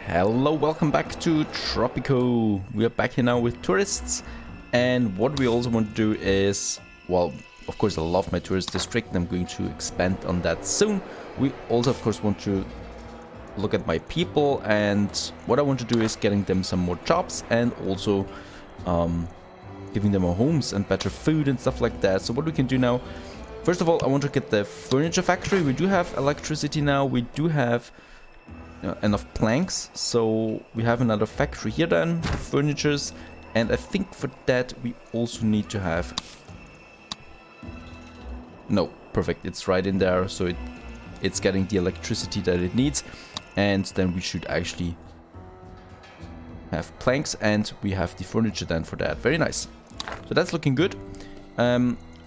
Hello, welcome back to Tropico. We are back here now with tourists, and what we also want to do is, well, of course I love my tourist district and I'm going to expand on that soon. We also of course want to look at my people, and what I want to do is getting them some more jobs and also giving them more homes and better food and stuff like that. So what we can do now, first of all, I want to get the furniture factory. We do have electricity now, we do have enough planks, so we have another factory here then, the furnitures, and I think for that we also need to have, no, perfect, it's right in there, so it's getting the electricity that it needs, and then we should actually have planks and we have the furniture then for that. Very nice, so that's looking good.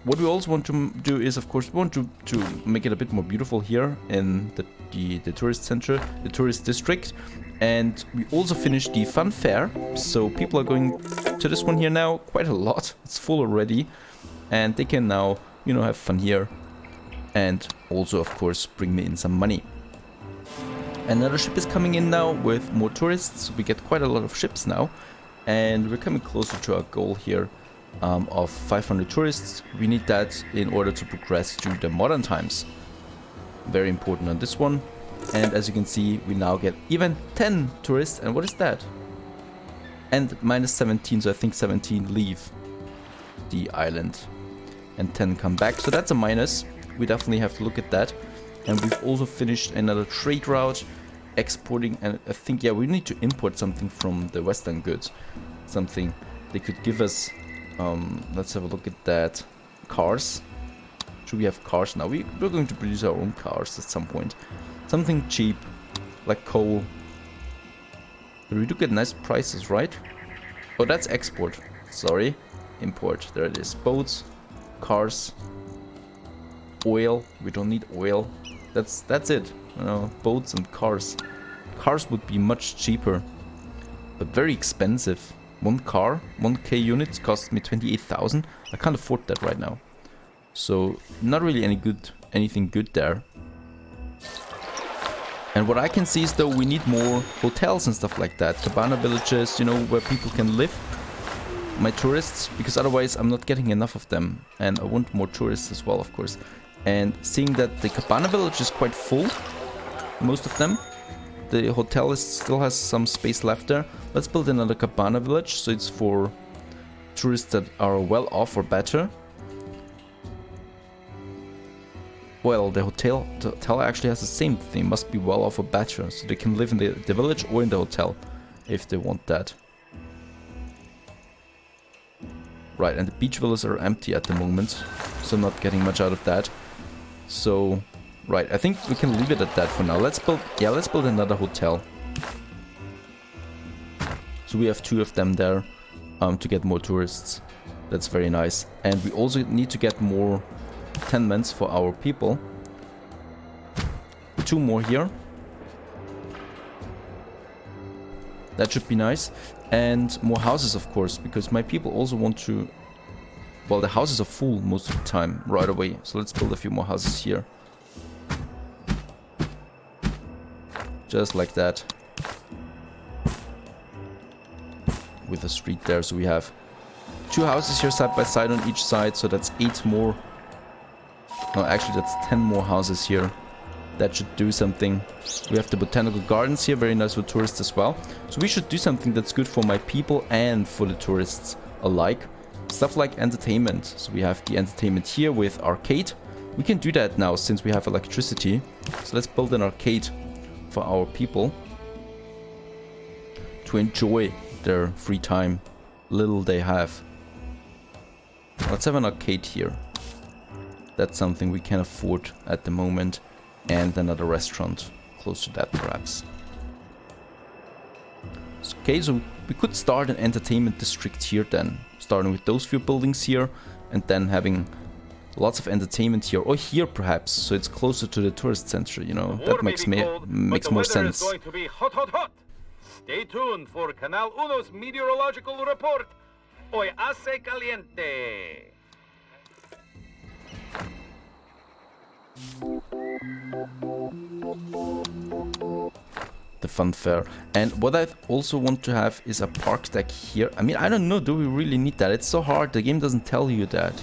What we also want to do is, of course, we want to make it a bit more beautiful here in the tourist center, the tourist district. And we also finished the fun fair, so people are going to this one here now quite a lot. It's full already, and they can now, you know, have fun here and also, of course, bring me in some money. Another ship is coming in now with more tourists. We get quite a lot of ships now, and we're coming closer to our goal here. Of 500 tourists. We need that in order to progress to the modern times. Very important on this one. And as you can see, we now get even 10 tourists. And what is that? And minus 17, so I think 17 leave the island and 10 come back. So that's a minus. We definitely have to look at that. And we've also finished another trade route, exporting, and I think, yeah, we need to import something from the Western goods. Something they could give us. Let's have a look at that. Cars. Should we have cars now? We're going to produce our own cars at some point. Something cheap, like coal. But we do get nice prices, right? Oh, that's export. Sorry. Import. There it is. Boats, cars, oil. We don't need oil. That's it. You know, boats and cars. Cars would be much cheaper, but very expensive. One car, 1k units costs me 28,000. I can't afford that right now. So not really anything good there. And what I can see is though we need more hotels and stuff like that. Cabana villages, you know, where people can live. My tourists, because otherwise I'm not getting enough of them. And I want more tourists as well, of course. And seeing that the cabana village is quite full, most of them. The hotel still has some space left there. Let's build another cabana village, so it's for tourists that are well off or better. Well, the hotel actually has the same thing, must be well off or better, so they can live in the village or in the hotel if they want that. Right, and the beach villas are empty at the moment, so not getting much out of that. So, right, I think we can leave it at that for now. Let's build another hotel. So we have 2 of them there to get more tourists. That's very nice. And we also need to get more tenements for our people. 2 more here. That should be nice. And more houses, of course, because my people also want to... Well, the houses are full most of the time, right away. So let's build a few more houses here. Just like that. With a street there, so we have 2 houses here side by side on each side, so that's 8 more. No, actually that's 10 more houses here. That should do something. We have the botanical gardens here, very nice for tourists as well. So we should do something that's good for my people and for the tourists alike. Stuff like entertainment. So we have the entertainment here with arcade. We can do that now since we have electricity. So let's build an arcade for our people to enjoy their free time, little they have. Let's have an arcade here. That's something we can afford at the moment, and another restaurant close to that perhaps. Okay, so we could start an entertainment district here then, starting with those few buildings here and then having lots of entertainment here, or here perhaps, so it's closer to the tourist center, you know. That makes more sense. Is going to be hot, hot, hot. Stay tuned for Canal Uno's meteorological report. Hoy hace caliente. the fun fair. And what I also want to have is a park deck here. I mean, I don't know, do we really need that? It's so hard, the game doesn't tell you that.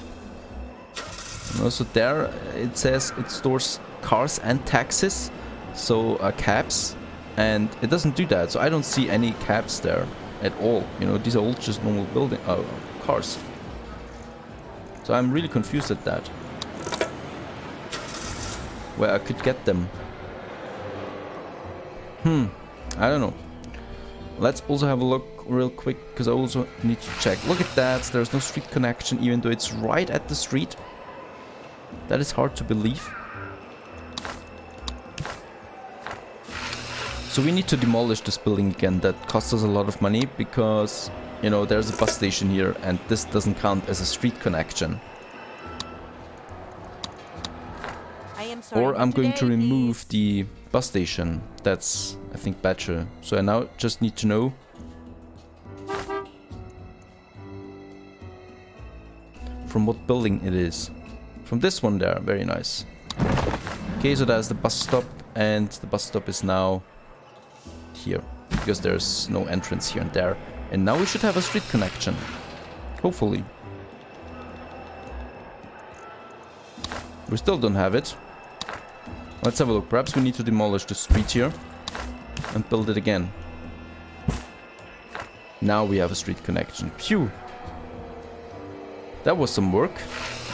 You know, so there it says it stores cars and taxis, so cabs, and it doesn't do that. So I don't see any cabs there at all. You know, these are all just normal building cars. So I'm really confused at that. Where I could get them. I don't know. Let's also have a look real quick, because I also need to check. Look at that, there's no street connection, even though it's right at the street. That is hard to believe. So we need to demolish this building again. That costs us a lot of money because, you know, there's a bus station here and this doesn't count as a street connection. Or I'm going to remove the bus station. That's, I think, better. So I now just need to know from what building it is. From this one there, very nice. Okay, so that's the bus stop, and the bus stop is now here, because there's no entrance here and there. And now we should have a street connection. Hopefully. We still don't have it. Let's have a look. Perhaps we need to demolish the street here and build it again. Now we have a street connection. Phew! That was some work,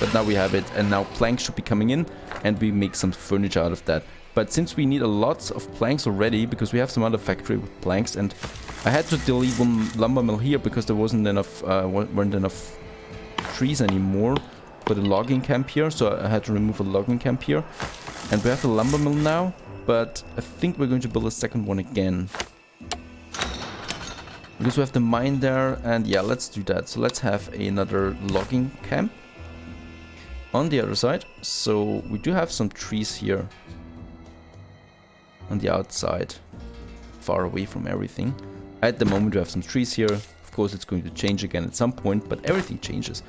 but now we have it, and now planks should be coming in and we make some furniture out of that. But since we need a lot of planks already, because we have some other factory with planks, and I had to delete one lumber mill here because there weren't enough trees anymore for the logging camp here, so I had to remove a logging camp here. And we have the lumber mill now, but I think we're going to build a second one again. Because we have the mine there, and yeah, let's do that. So let's have another logging camp on the other side. So we do have some trees here on the outside, far away from everything. At the moment we have some trees here. Of course it's going to change again at some point, but everything changes.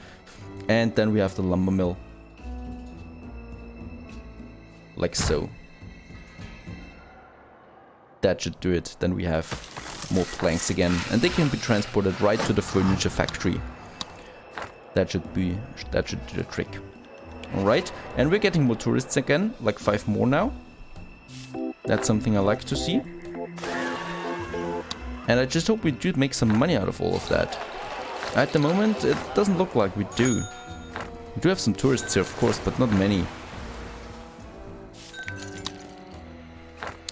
And then we have the lumber mill. Like so. That should do it. Then we have more planks again, and they can be transported right to the furniture factory. That should do the trick. Alright, and we're getting more tourists again, like 5 more now. That's something I like to see. And I just hope we do make some money out of all of that. At the moment, it doesn't look like we do. We do have some tourists here, of course, but not many.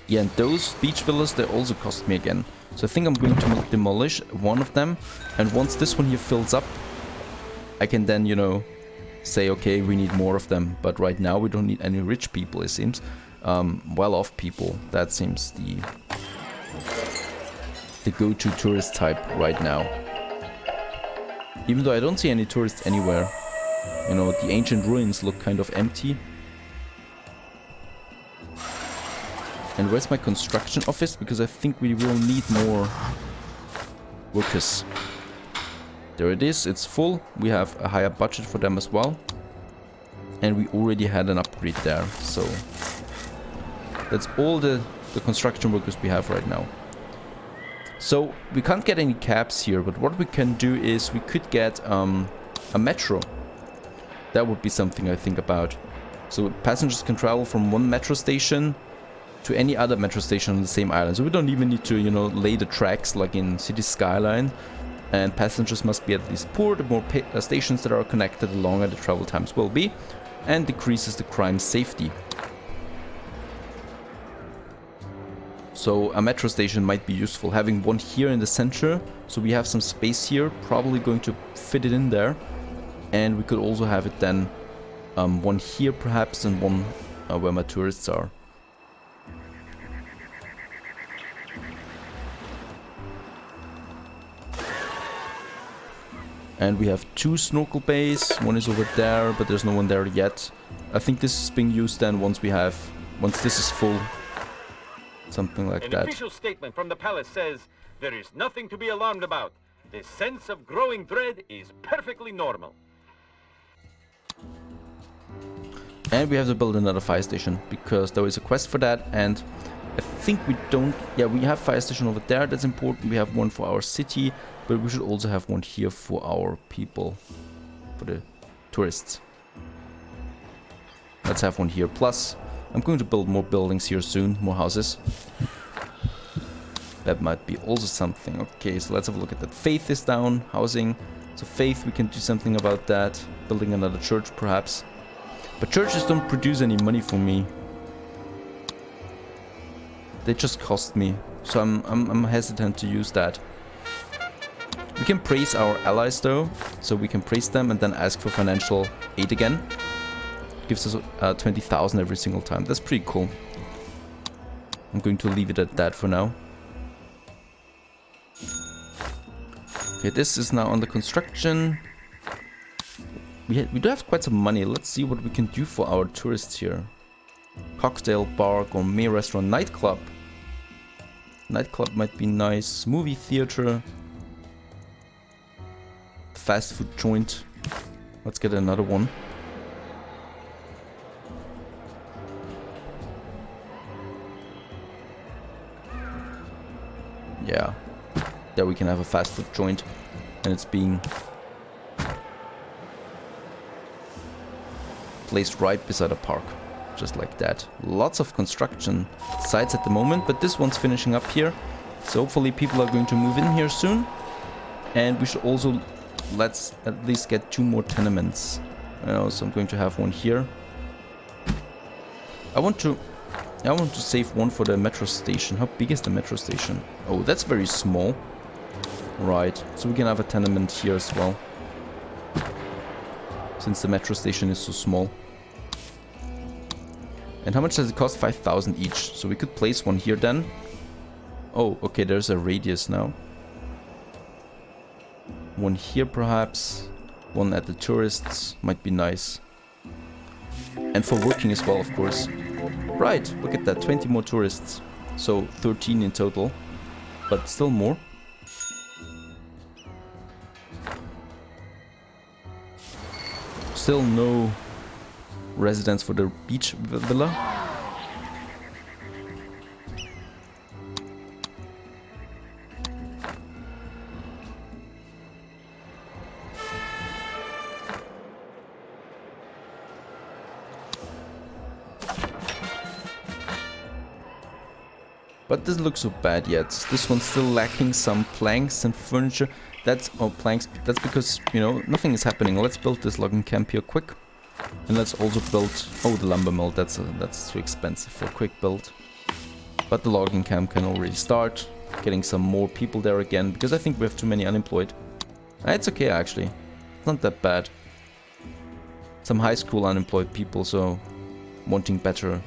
Yeah, and those beach villas, they also cost me again. So I think I'm going to demolish one of them. And once this one here fills up, I can then, you know, say, okay, we need more of them. But right now we don't need any rich people, it seems. Well-off people, that seems the go-to tourist type right now. Even though I don't see any tourists anywhere. You know, the ancient ruins look kind of empty. And where's my construction office? Because I think we will need more workers. There it is, it's full. We have a higher budget for them as well. And we already had an upgrade there, so that's all the construction workers we have right now. So we can't get any cabs here, but what we can do is we could get a metro. That would be something I think about. So passengers can travel from one metro station to any other metro station on the same island. So we don't even need to, you know, lay the tracks like in City Skyline. And passengers must be at least poor. The more stations that are connected, the longer the travel times will be, and decreases the crime safety. So a metro station might be useful. Having one here in the center, so we have some space here, probably going to fit it in there. And we could also have it then one here perhaps, and one where my tourists are. And we have 2 snorkel bays. One is over there, but there's no one there yet. I think this is being used then once this is full. Something like that. An official statement from the palace says there is nothing to be alarmed about. The sense of growing dread is perfectly normal. And we have to build another fire station because there is a quest for that, and I think we don't... Yeah, we have fire station over there. That's important. We have one for our city. But we should also have one here for our people. For the tourists. Let's have one here. Plus, I'm going to build more buildings here soon. More houses. That might be also something. Okay, so let's have a look at that. Faith is down. Housing. So faith, we can do something about that. Building another church, perhaps. But churches don't produce any money for me. They just cost me. So I'm hesitant to use that. We can praise our allies though. So we can praise them and then ask for financial aid again. Gives us 20,000 every single time. That's pretty cool. I'm going to leave it at that for now. Okay, this is now under construction. We do have quite some money. Let's see what we can do for our tourists here. Cocktail bar, gourmet restaurant, nightclub. Nightclub might be nice. Movie theater. Fast food joint. Let's get another one. Yeah. There we can have a fast food joint. And it's being placed right beside a park. Just like that. Lots of construction sites at the moment, but this one's finishing up here. So hopefully people are going to move in here soon. And we should also, let's at least get 2 more tenements. So I'm going to have one here. I want to save one for the metro station. How big is the metro station? Oh, that's very small. Right, so we can have a tenement here as well. Since the metro station is so small. And how much does it cost? 5,000 each. So we could place one here then. Oh, okay, there's a radius now. One here perhaps. One at the tourists. Might be nice. And for working as well, of course. Right, look at that. 20 more tourists. So 13 in total. But still more. Still no residence for the beach villa. But it doesn't look so bad yet. This one's still lacking some planks and furniture. That's, oh, planks, that's because, you know, nothing is happening. Let's build this logging camp here quick. And let's also build, oh, the lumber mill, that's too expensive for a quick build. But the logging camp can already start. Getting some more people there again, because I think we have too many unemployed. It's okay, actually. It's not that bad. Some high school unemployed people, so wanting better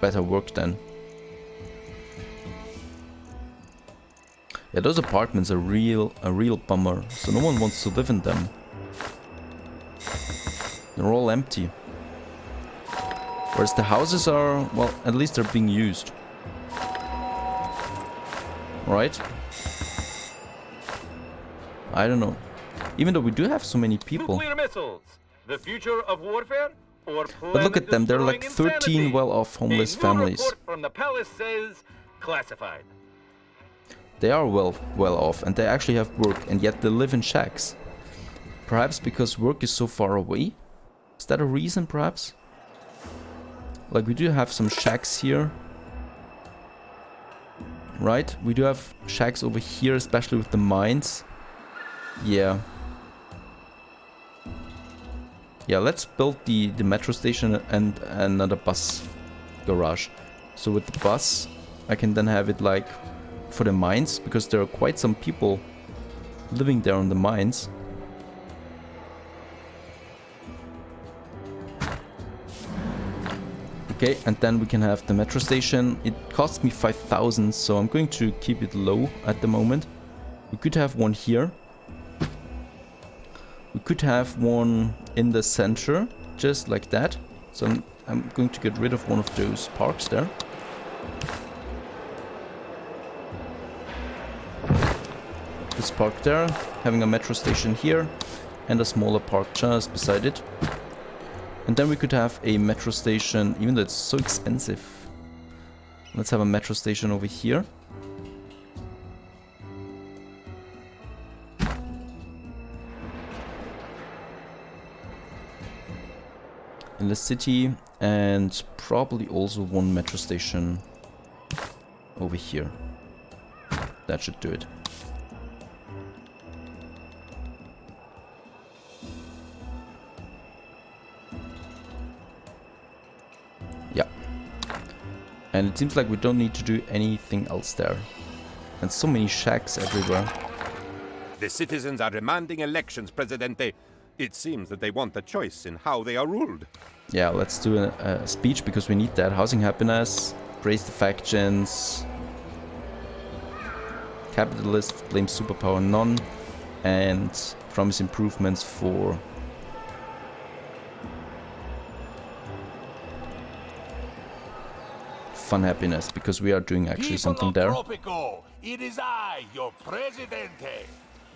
work then. Yeah, those apartments are a real bummer, so no one wants to live in them. They're all empty. Whereas the houses are, well, at least they're being used. Right? I don't know. Even though we do have so many people. Nuclear missiles, the future of warfare, or but look at them, they're like 13 well-off homeless families. Report from the palace says classified. They are well off and they actually have work, and yet they live in shacks. Perhaps because work is so far away? Is that a reason, perhaps? Like, we do have some shacks here. Right? We do have shacks over here, especially with the mines. Yeah. Yeah, let's build the metro station and another bus garage. So with the bus, I can then have it like for the mines, because there are quite some people living there on the mines. Okay, and then we can have the metro station. It costs me 5,000, so I'm going to keep it low at the moment. We could have one here. We could have one in the center, just like that. So I'm going to get rid of one of those parks there. This park there, having a metro station here, and a smaller park just beside it. And then we could have a metro station, even though it's so expensive. Let's have a metro station over here. In the city, and probably also one metro station over here. That should do it. Yeah. And it seems like we don't need to do anything else there. And so many shacks everywhere. The citizens are demanding elections, Presidente. It seems that they want a choice in how they are ruled. Yeah, let's do a speech because we need that. Housing happiness, praise the factions, capitalist blames superpower none, and promise improvements for fun happiness because we are doing actually something there. Tropico, it is I, your Presidente.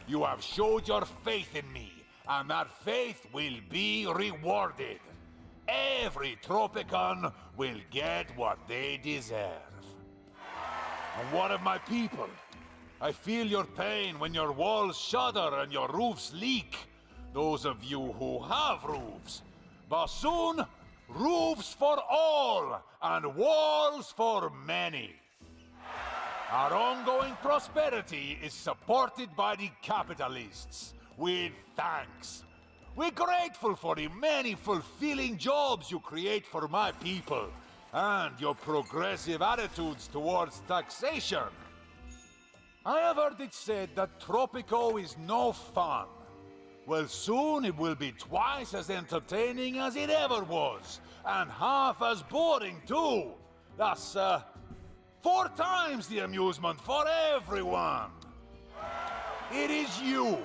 You have showed your faith in me, and that faith will be rewarded. Every Tropican will get what they deserve. And what of my people? I feel your pain when your walls shudder and your roofs leak. Those of you who have roofs. But soon, roofs for all, and walls for many. Our ongoing prosperity is supported by the capitalists, with thanks. We're grateful for the many fulfilling jobs you create for my people, and your progressive attitudes towards taxation. I have heard it said that Tropico is no fun. Well, soon it will be twice as entertaining as it ever was, and half as boring too. That's 4 times the amusement for everyone. It is you,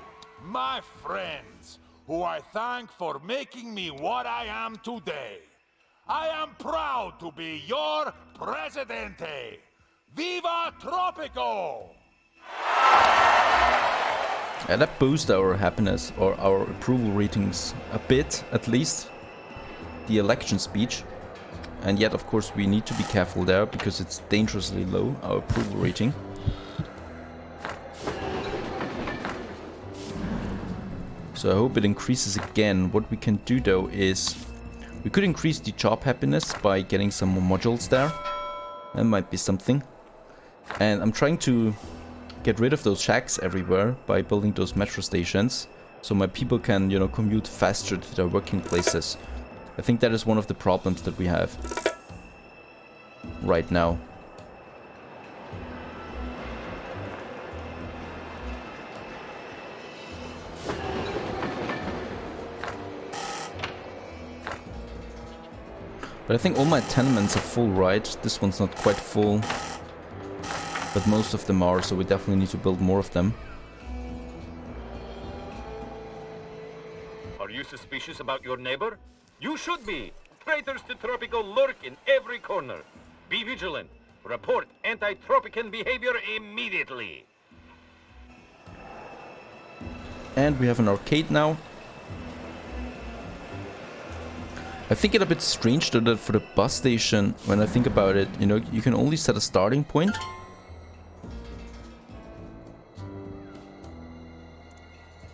my friends, who I thank for making me what I am today. I am proud to be your Presidente. Viva Tropico! Yeah, that boosts our happiness or our approval ratings a bit, at least. The election speech. And yet, of course, we need to be careful there because it's dangerously low, our approval rating. So I hope it increases again. What we can do though is we could increase the job happiness by getting some more modules there. That might be something. And I'm trying to get rid of those shacks everywhere by building those metro stations so my people can, you know, commute faster to their working places. I think that is one of the problems that we have right now. But I think all my tenements are full, right? This one's not quite full. But most of them are, so we definitely need to build more of them. Are you suspicious about your neighbor? You should be. Traitors to Tropico lurk in every corner. Be vigilant. Report anti-Tropican behavior immediately. And we have an arcade now. I think it a bit strange though that for the bus station, when I think about it, you know, you can only set a starting point.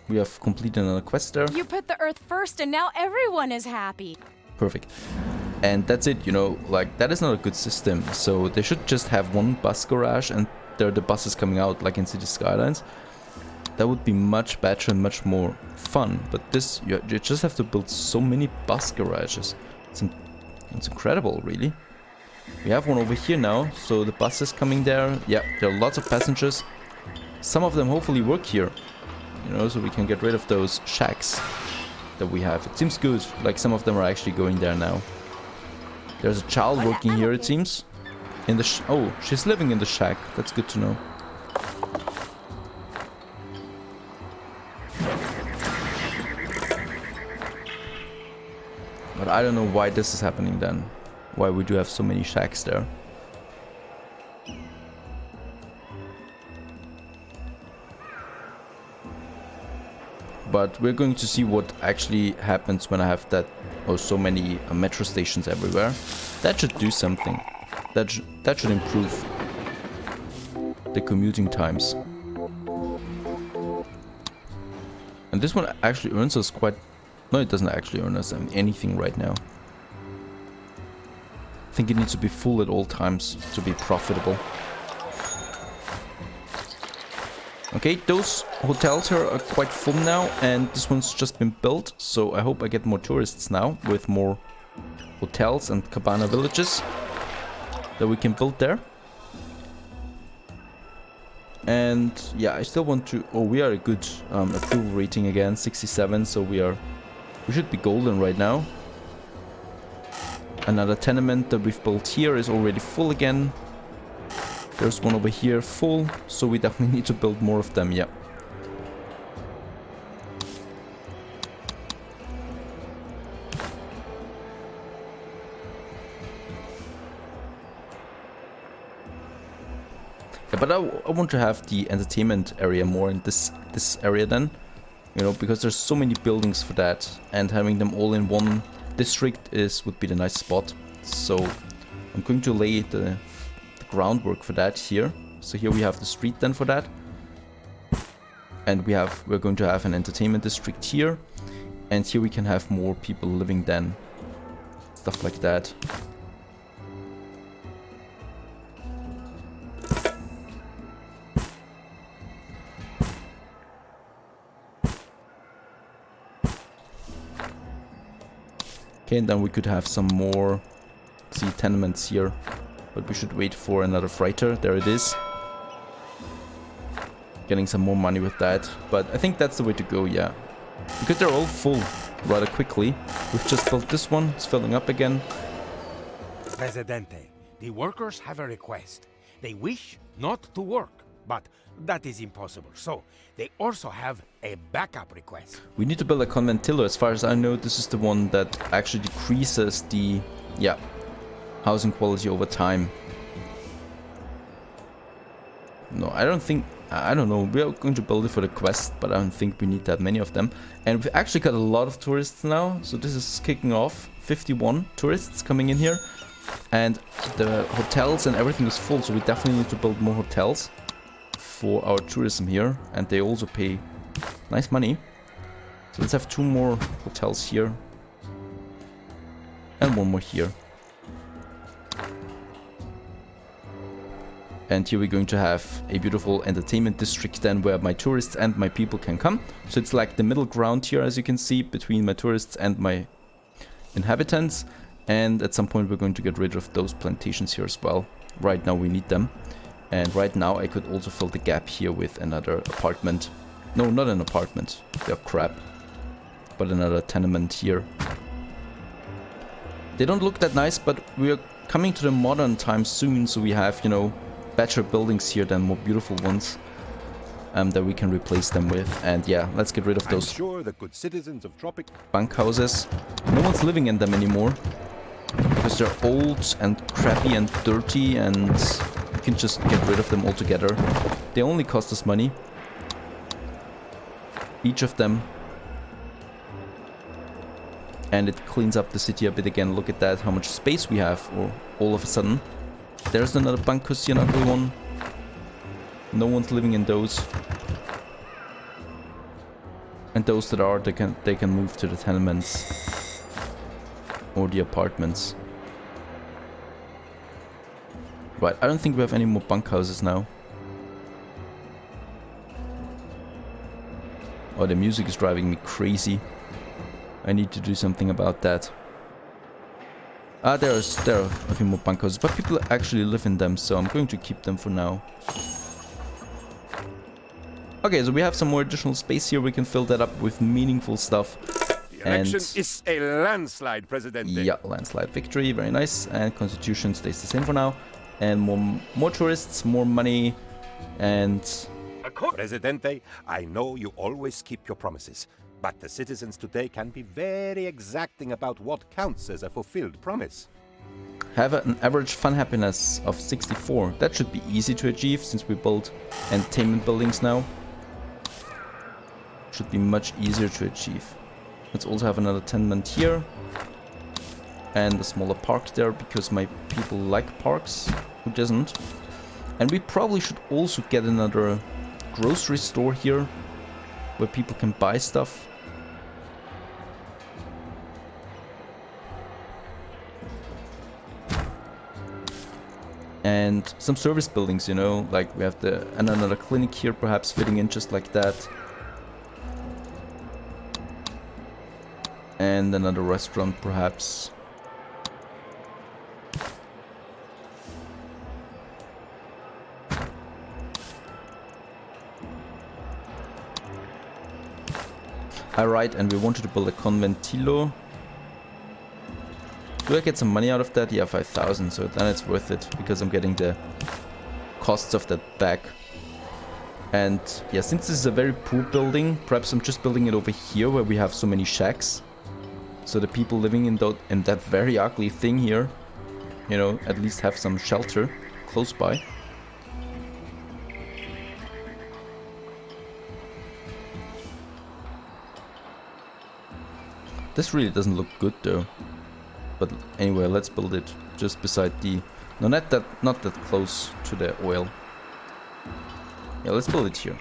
We have completed another quest there. You put the Earth first and now everyone is happy. Perfect. And that's it, you know, like that is not a good system. So they should just have one bus garage and there are the buses coming out like in City Skylines. That would be much better and much more fun. But this, you just have to build so many bus garages. It's incredible, really. We have one over here now, so the bus is coming there. Yeah, there are lots of passengers. Some of them hopefully work here, you know, so we can get rid of those shacks that we have. It seems good, like some of them are actually going there now. There's a child working here, it seems. In the oh, she's living in the shack. That's good to know. But I don't know why this is happening then. Why we do have so many shacks there. But we're going to see what actually happens when I have that, oh, so many metro stations everywhere. That should do something. that should improve the commuting times. And this one actually earns us quite... No, it doesn't actually earn us anything right now. I think it needs to be full at all times to be profitable. Okay, those hotels here are quite full now, and this one's just been built, so I hope I get more tourists now with more hotels and cabana villages that we can build there. And yeah, I still want to... Oh, we are a good approval rating again, 67, so we should be golden right now. Another tenement that we've built here is already full again. There's one over here full, so we definitely need to build more of them, yeah. Yeah, but I want to have the entertainment area more in this area then. You know, because there's so many buildings for that, and having them all in one district would be the nice spot. So I'm going to lay the groundwork for that here. So here we have the street then for that, and we're going to have an entertainment district here, and here we can have more people living then, stuff like that. Okay, and then we could have some more, see, tenements here. But we should wait for another freighter. There it is. Getting some more money with that. But I think that's the way to go, yeah. Because they're all full rather quickly. We've just built this one. It's filling up again. Presidente, the workers have a request. They wish not to work, but that is impossible. So, they also have a backup request. We need to build a conventillo. As far as I know, this is the one that actually decreases the, yeah, housing quality over time. No, I don't think... I don't know. We are going to build it for the quest, but I don't think we need that many of them. And we've actually got a lot of tourists now. So this is kicking off. 51 tourists coming in here. And the hotels and everything is full. So we definitely need to build more hotels for our tourism here. And they also pay nice money. So let's have 2 more hotels here. And 1 more here. And here we're going to have a beautiful entertainment district then where my tourists and my people can come. So it's like the middle ground here, as you can see, between my tourists and my inhabitants. And at some point we're going to get rid of those plantations here as well. Right now we need them. And right now I could also fill the gap here with another apartment. No, not an apartment. They're crap. But another tenement here. They don't look that nice, but we're coming to the modern times soon. So we have, you know, better buildings here than more beautiful ones that we can replace them with. And yeah, let's get rid of those sure the good citizens of Tropico bunkhouses. No one's living in them anymore because they're old and crappy and dirty, and you can just get rid of them altogether. They only cost us money, each of them, and it cleans up the city a bit again. Look at that, how much space we have, or all of a sudden. There's another bunkhouse here, an ugly one. No one's living in those. And those that are, they can move to the tenements or the apartments. Right, I don't think we have any more bunkhouses now. Oh, the music is driving me crazy. I need to do something about that. There are a few more bunkhouses, but people actually live in them, so I'm going to keep them for now. Okay, so we have some more additional space here. We can fill that up with meaningful stuff. The election is a landslide, Presidente. Yeah, landslide victory, very nice. And constitution stays the same for now. And more tourists, more money, and... Presidente, I know you always keep your promises. But the citizens today can be very exacting about what counts as a fulfilled promise. Have an average fun happiness of 64. That should be easy to achieve since we build entertainment buildings now. Should be much easier to achieve. Let's also have another tenement here. and a smaller park there because my people like parks. Who doesn't? And we probably should also get another grocery store here where people can buy stuff. And some service buildings, you know, like we have and another clinic here perhaps fitting in just like that. And another restaurant perhaps. Alright, and we wanted to build a conventilo. Do I get some money out of that? Yeah, 5,000, so then it's worth it, because I'm getting the costs of that back. And yeah, since this is a very poor building, perhaps I'm just building it over here where we have so many shacks. So the people living in that very ugly thing here, you know, at least have some shelter close by. This really doesn't look good though. But anyway, let's build it just beside the... No, not that close to the oil. Yeah, let's build it here.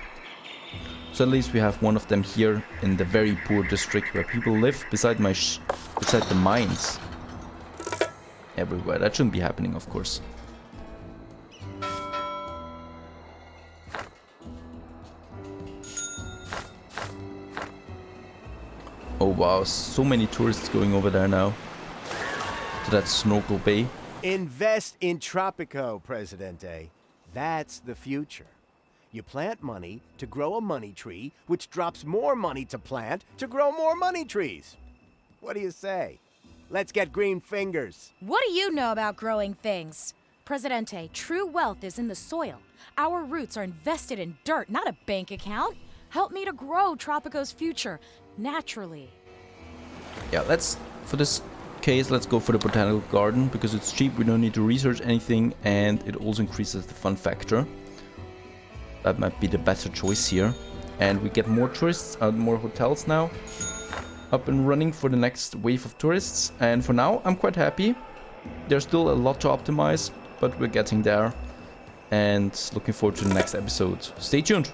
So at least we have one of them here in the very poor district where people live beside beside the mines. Everywhere. That shouldn't be happening, of course. Oh wow, so many tourists going over there now. To that snorkel bay. Invest in Tropico, Presidente. That's the future. You plant money to grow a money tree, which drops more money to plant to grow more money trees. What do you say? Let's get green fingers. What do you know about growing things? Presidente, true wealth is in the soil. Our roots are invested in dirt, not a bank account. Help me to grow Tropico's future naturally. Yeah, for this case, let's go for the botanical garden because it's cheap, we don't need to research anything, and it also increases the fun factor. That might be the better choice here. And we get more tourists, more hotels now up and running for the next wave of tourists. And for now, I'm quite happy. There's still a lot to optimize, but we're getting there. And looking forward to the next episode. Stay tuned!